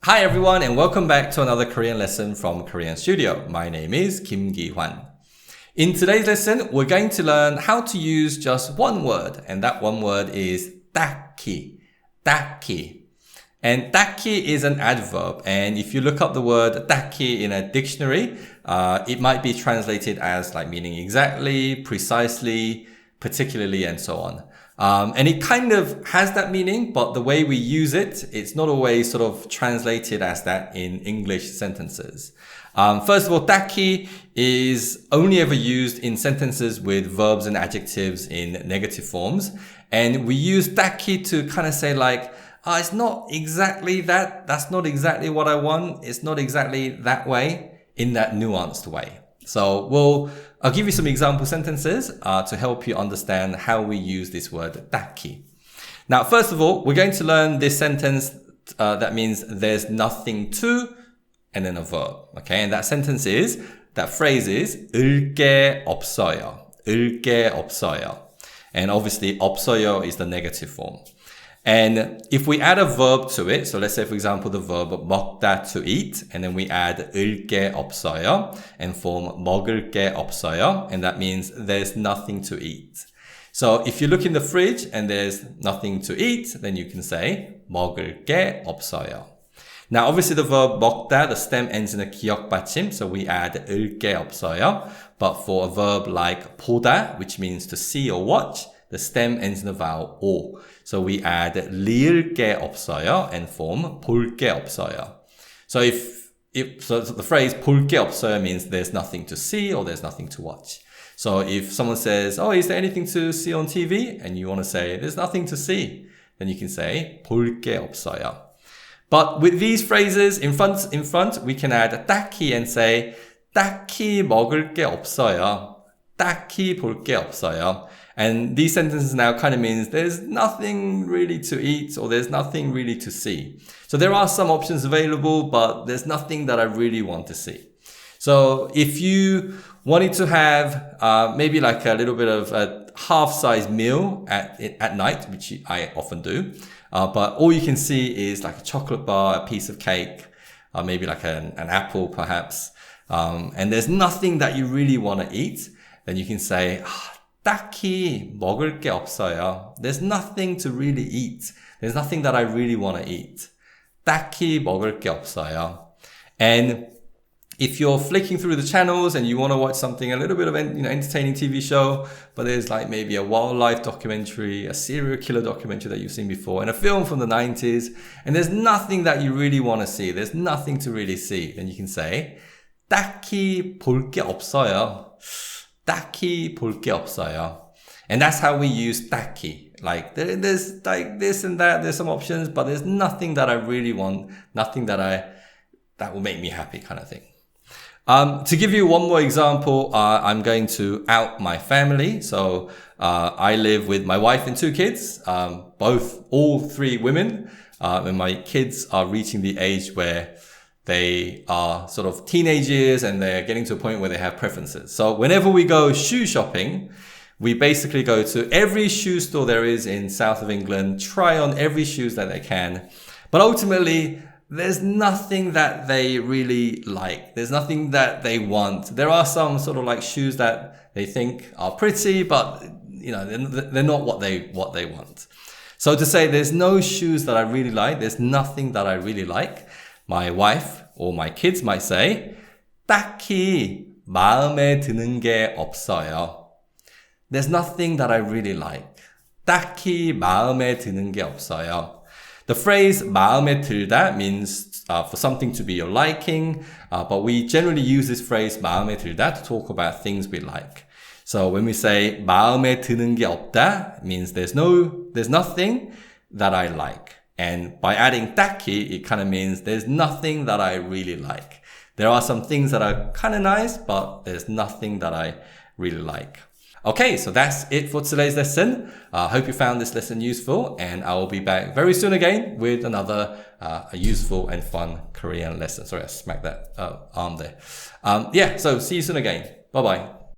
Hi everyone and welcome back to another Korean lesson from Korean Studio. My name is Kim Gi-hwan. In today's lesson, we're going to learn how to use just one word, and that one word is 딱히. 딱히. And 딱히 is an adverb, and if you look up the word 딱히 in a dictionary, it might be translated as like meaning exactly, precisely, particularly, and so on. And it kind of has that meaning, but the way we use it, it's not always sort of translated as that in English sentences. First of all, 딱히 is only ever used in sentences with verbs and adjectives in negative forms. And we use 딱히 to kind of say like, it's not exactly that. That's not exactly what I want. It's not exactly that way, in that nuanced way. So I'll give you some example sentences to help you understand how we use this word 딱히. Now, first of all, we're going to learn this sentence that means there's nothing to, and then a verb. Okay, and that phrase is 을게 없어요. 을게 없어요. And obviously, 없어요 is the negative form. And if we add a verb to it, so let's say, for example, the verb 먹다, to eat, and then we add 을게 없어요 and form 먹을 게 없어요, and that means there's nothing to eat. So if you look in the fridge and there's nothing to eat, then you can say 먹을 게 없어요. Now, obviously, the verb 먹다, the stem ends in a 기역 받침, so we add 을게 없어요. But for a verb like 보다, which means to see or watch, the stem ends in a vowel 오. So we add 리을 게 없어요 and form 볼 게 없어요. So so the phrase 볼 게 없어요 means there's nothing to see or there's nothing to watch. So if someone says, is there anything to see on TV? And you want to say, there's nothing to see, then you can say 볼 게 없어요. But with these phrases in front, we can add 딱히 and say 딱히 먹을 게 없어요. 딱히 볼 게 없어요. And these sentences now kind of means there's nothing really to eat or there's nothing really to see. So there are some options available, but there's nothing that I really want to see. So if you wanted to have maybe like a little bit of a half-size meal at night, which I often do, but all you can see is like a chocolate bar, a piece of cake, maybe like an apple perhaps, and there's nothing that you really want to eat, then you can say, 딱히 먹을 게 없어요. There's nothing to really eat. There's nothing that I really want to eat. 딱히 먹을 게 없어요. And if you're flicking through the channels and you want to watch something, a little bit of entertaining TV show, but there's like maybe a wildlife documentary, a serial killer documentary that you've seen before, and a film from the 90s, and there's nothing that you really want to see. There's nothing to really see. Then you can say 딱히 볼 게 없어요. 딱히 볼 게 없어요. And that's how we use 딱히. Like there's like this and that, there's some options, but there's nothing that I really want, nothing that will make me happy kind of thing. To give you one more example, I'm going to out my family. So I live with my wife and two kids, all three women, and my kids are reaching the age where they are sort of teenage years and they're getting to a point where they have preferences. So whenever we go shoe shopping, we basically go to every shoe store there is in south of England, try on every shoes that they can. But ultimately, there's nothing that they really like. There's nothing that they want. There are some sort of like shoes that they think are pretty, but they're not what they want. So to say there's no shoes that I really like, there's nothing that I really like, my wife or my kids might say, 딱히 마음에 드는 게 없어요. There's nothing that I really like. 딱히 마음에 드는 게 없어요. The phrase 마음에 들다 means for something to be your liking, but we generally use this phrase 마음에 들다 to talk about things we like. So when we say 마음에 드는 게 없다, it means there's nothing that I like. And by adding 딱히, it kind of means there's nothing that I really like. There are some things that are kind of nice, but there's nothing that I really like. Okay, so that's it for today's lesson. I hope you found this lesson useful, and I will be back very soon again with another useful and fun Korean lesson. Sorry, I smacked that arm there. So see you soon again. Bye-bye.